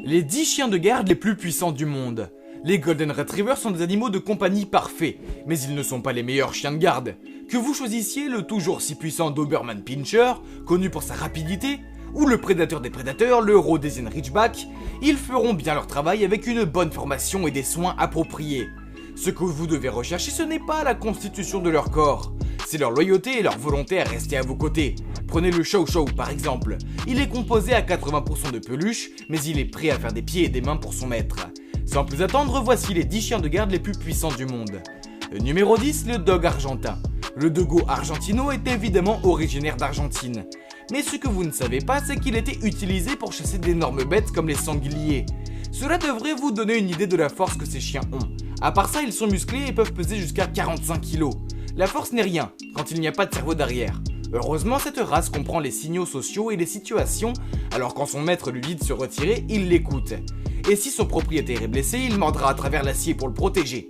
Les 10 chiens de garde les plus puissants du monde. Les Golden Retrievers sont des animaux de compagnie parfaits, mais ils ne sont pas les meilleurs chiens de garde. Que vous choisissiez le toujours si puissant Doberman Pinscher, connu pour sa rapidité, ou le prédateur des prédateurs, le Rhodesian Ridgeback, ils feront bien leur travail avec une bonne formation et des soins appropriés. Ce que vous devez rechercher, ce n'est pas la constitution de leur corps, c'est leur loyauté et leur volonté à rester à vos côtés. Prenez le Chow Chow par exemple, il est composé à 80% de peluche, mais il est prêt à faire des pieds et des mains pour son maître. Sans plus attendre, voici les 10 chiens de garde les plus puissants du monde. Le numéro 10, le Dog argentin. Le Dogo argentino est évidemment originaire d'Argentine. Mais ce que vous ne savez pas, c'est qu'il était utilisé pour chasser d'énormes bêtes comme les sangliers. Cela devrait vous donner une idée de la force que ces chiens ont. À part ça, ils sont musclés et peuvent peser jusqu'à 45 kg. La force n'est rien, quand il n'y a pas de cerveau derrière. Heureusement, cette race comprend les signaux sociaux et les situations, alors quand son maître lui dit de se retirer, il l'écoute. Et si son propriétaire est blessé, il mordra à travers l'acier pour le protéger.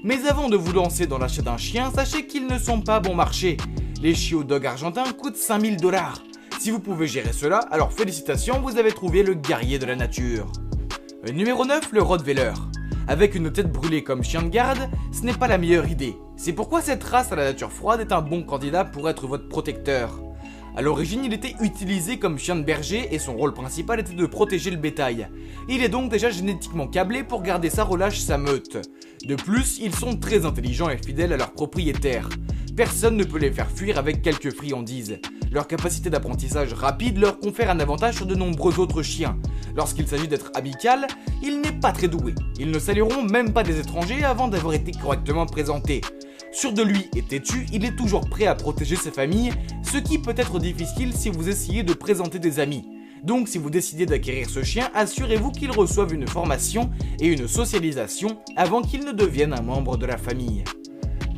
Mais avant de vous lancer dans l'achat d'un chien, sachez qu'ils ne sont pas bon marché. Les chiots Dog argentins coûtent 5000 $. Si vous pouvez gérer cela, alors félicitations, vous avez trouvé le guerrier de la nature. Numéro 9, le Rottweiler. Avec une tête brûlée comme chien de garde, ce n'est pas la meilleure idée. C'est pourquoi cette race à la nature froide est un bon candidat pour être votre protecteur. A l'origine, il était utilisé comme chien de berger et son rôle principal était de protéger le bétail. Il est donc déjà génétiquement câblé pour garder sa relâche sa meute. De plus, ils sont très intelligents et fidèles à leurs propriétaires. Personne ne peut les faire fuir avec quelques friandises. Leur capacité d'apprentissage rapide leur confère un avantage sur de nombreux autres chiens. Lorsqu'il s'agit d'être amical, il n'est pas très doué. Ils ne salueront même pas des étrangers avant d'avoir été correctement présentés. Sûr de lui et têtu, il est toujours prêt à protéger sa famille, ce qui peut être difficile si vous essayez de présenter des amis. Donc si vous décidez d'acquérir ce chien, assurez-vous qu'il reçoive une formation et une socialisation avant qu'il ne devienne un membre de la famille.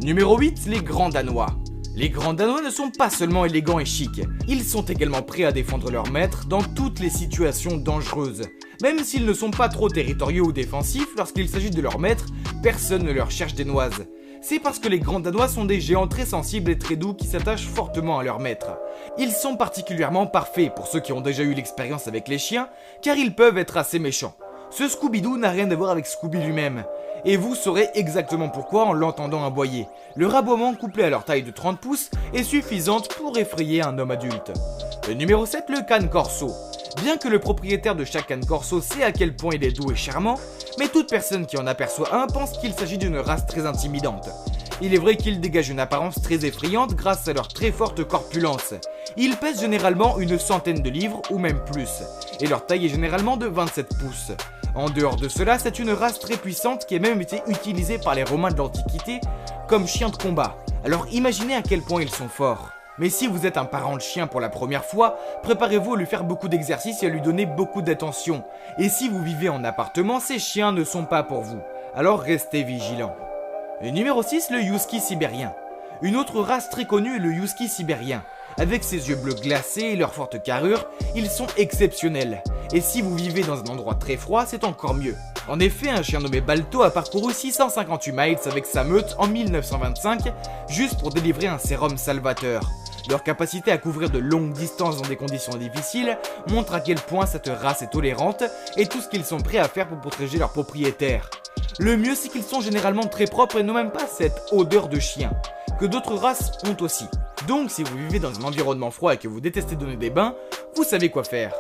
Numéro 8, les Grands Danois. Les Grands Danois ne sont pas seulement élégants et chics, ils sont également prêts à défendre leur maître dans toutes les situations dangereuses. Même s'ils ne sont pas trop territoriaux ou défensifs, lorsqu'il s'agit de leur maître, personne ne leur cherche des noises. C'est parce que les Grands Danois sont des géants très sensibles et très doux qui s'attachent fortement à leur maître. Ils sont particulièrement parfaits pour ceux qui ont déjà eu l'expérience avec les chiens, car ils peuvent être assez méchants. Ce Scooby-Doo n'a rien à voir avec Scooby lui-même. Et vous saurez exactement pourquoi en l'entendant aboyer. Leur aboiement couplé à leur taille de 30 pouces est suffisante pour effrayer un homme adulte. Le numéro 7, le Cane Corso. Bien que le propriétaire de chaque Cane Corso sait à quel point il est doux et charmant, mais toute personne qui en aperçoit un pense qu'il s'agit d'une race très intimidante. Il est vrai qu'ils dégagent une apparence très effrayante grâce à leur très forte corpulence. Ils pèsent généralement une centaine de livres ou même plus, et leur taille est généralement de 27 pouces. En dehors de cela, c'est une race très puissante qui a même été utilisée par les Romains de l'Antiquité comme chien de combat. Alors imaginez à quel point ils sont forts. Mais si vous êtes un parent de chien pour la première fois, préparez-vous à lui faire beaucoup d'exercices et à lui donner beaucoup d'attention. Et si vous vivez en appartement, ces chiens ne sont pas pour vous. Alors restez vigilants. Et numéro 6, le Husky sibérien. Une autre race très connue est le Husky sibérien. Avec ses yeux bleus glacés et leur forte carrure, ils sont exceptionnels. Et si vous vivez dans un endroit très froid, c'est encore mieux. En effet, un chien nommé Balto a parcouru 658 miles avec sa meute en 1925, juste pour délivrer un sérum salvateur. Leur capacité à couvrir de longues distances dans des conditions difficiles montre à quel point cette race est tolérante et tout ce qu'ils sont prêts à faire pour protéger leurs propriétaires. Le mieux, c'est qu'ils sont généralement très propres et n'ont même pas cette odeur de chien, que d'autres races ont aussi. Donc si vous vivez dans un environnement froid et que vous détestez donner des bains, vous savez quoi faire.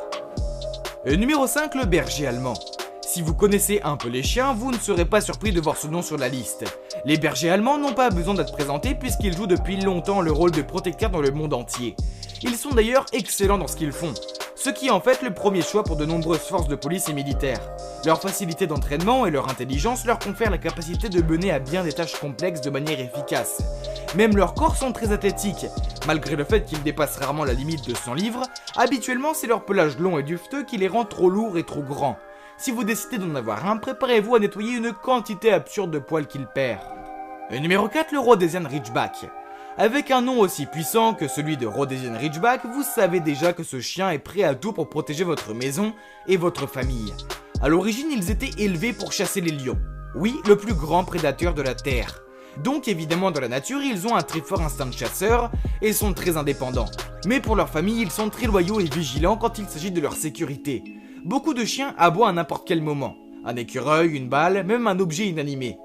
Numéro 5, le berger allemand. Si vous connaissez un peu les chiens, vous ne serez pas surpris de voir ce nom sur la liste. Les bergers allemands n'ont pas besoin d'être présentés puisqu'ils jouent depuis longtemps le rôle de protecteurs dans le monde entier. Ils sont d'ailleurs excellents dans ce qu'ils font, ce qui est en fait le premier choix pour de nombreuses forces de police et militaires. Leur facilité d'entraînement et leur intelligence leur confèrent la capacité de mener à bien des tâches complexes de manière efficace. Même leurs corps sont très athlétiques. Malgré le fait qu'ils dépassent rarement la limite de 100 livres, habituellement c'est leur pelage long et dufteux qui les rend trop lourds et trop grands. Si vous décidez d'en avoir un, préparez-vous à nettoyer une quantité absurde de poils qu'il perd. Numéro 4, le Rhodesian Ridgeback. Avec un nom aussi puissant que celui de Rhodesian Ridgeback, vous savez déjà que ce chien est prêt à tout pour protéger votre maison et votre famille. A l'origine, ils étaient élevés pour chasser les lions. Oui, le plus grand prédateur de la Terre. Donc évidemment dans la nature, ils ont un très fort instinct de chasseur et sont très indépendants. Mais pour leur famille, ils sont très loyaux et vigilants quand il s'agit de leur sécurité. Beaucoup de chiens aboient à n'importe quel moment. Un écureuil, une balle, même un objet inanimé.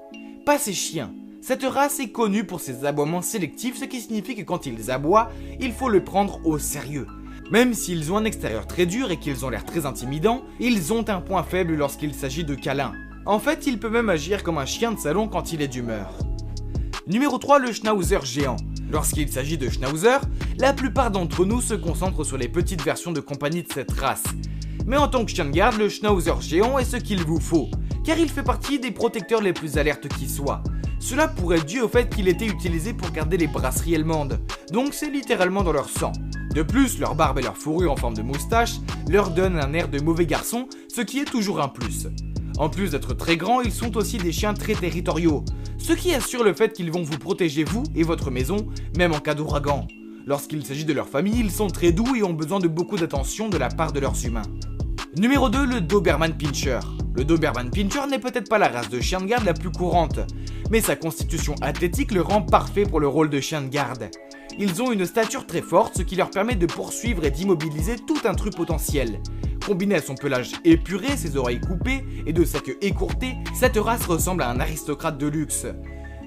Pas ces chiens. Cette race est connue pour ses aboiements sélectifs, ce qui signifie que quand ils aboient, il faut le prendre au sérieux. Même s'ils ont un extérieur très dur et qu'ils ont l'air très intimidants, ils ont un point faible lorsqu'il s'agit de câlins. En fait, il peut même agir comme un chien de salon quand il est d'humeur. Numéro 3, le Schnauzer géant. Lorsqu'il s'agit de Schnauzer, la plupart d'entre nous se concentrent sur les petites versions de compagnie de cette race. Mais en tant que chien de garde, le Schnauzer géant est ce qu'il vous faut, car il fait partie des protecteurs les plus alertes qui soient. Cela pourrait être dû au fait qu'il était utilisé pour garder les brasseries allemandes, donc c'est littéralement dans leur sang. De plus, leur barbe et leur fourrure en forme de moustache leur donnent un air de mauvais garçon, ce qui est toujours un plus. En plus d'être très grands, ils sont aussi des chiens très territoriaux, ce qui assure le fait qu'ils vont vous protéger vous et votre maison, même en cas d'ouragan. Lorsqu'il s'agit de leur famille, ils sont très doux et ont besoin de beaucoup d'attention de la part de leurs humains. Numéro 2, le Doberman Pinscher. Le Doberman Pinscher n'est peut-être pas la race de chien de garde la plus courante, mais sa constitution athlétique le rend parfait pour le rôle de chien de garde. Ils ont une stature très forte, ce qui leur permet de poursuivre et d'immobiliser tout intrus potentiel. Combiné à son pelage épuré, ses oreilles coupées et de sa queue écourtée, cette race ressemble à un aristocrate de luxe.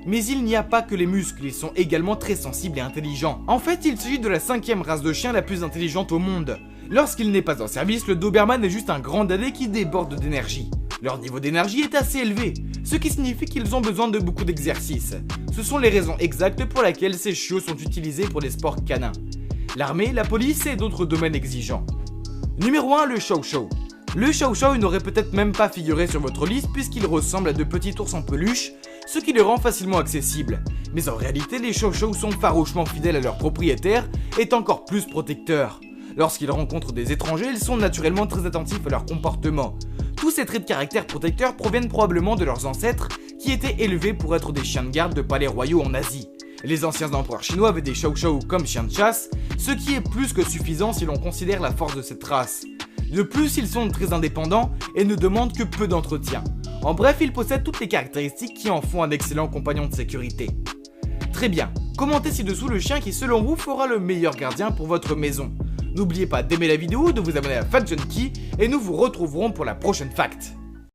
Mais il n'y a pas que les muscles, ils sont également très sensibles et intelligents. En fait, il s'agit de la 5e race de chien la plus intelligente au monde. Lorsqu'il n'est pas en service, le Doberman est juste un grand dadais qui déborde d'énergie. Leur niveau d'énergie est assez élevé, ce qui signifie qu'ils ont besoin de beaucoup d'exercice. Ce sont les raisons exactes pour lesquelles ces chiots sont utilisés pour les sports canins. L'armée, la police et d'autres domaines exigeants. Numéro 1, le Chow Chow. Le Chow Chow n'aurait peut-être même pas figuré sur votre liste puisqu'il ressemble à de petits ours en peluche, ce qui le rend facilement accessible. Mais en réalité, les Chow Chow sont farouchement fidèles à leurs propriétaires et encore plus protecteurs. Lorsqu'ils rencontrent des étrangers, ils sont naturellement très attentifs à leur comportement. Tous ces traits de caractère protecteurs proviennent probablement de leurs ancêtres qui étaient élevés pour être des chiens de garde de palais royaux en Asie. Les anciens empereurs chinois avaient des Chow Chow comme chiens de chasse, ce qui est plus que suffisant si l'on considère la force de cette race. De plus, ils sont très indépendants et ne demandent que peu d'entretien. En bref, ils possèdent toutes les caractéristiques qui en font un excellent compagnon de sécurité. Très bien, commentez ci-dessous le chien qui selon vous fera le meilleur gardien pour votre maison. N'oubliez pas d'aimer la vidéo, de vous abonner à Fact Junkie et nous vous retrouverons pour la prochaine fact.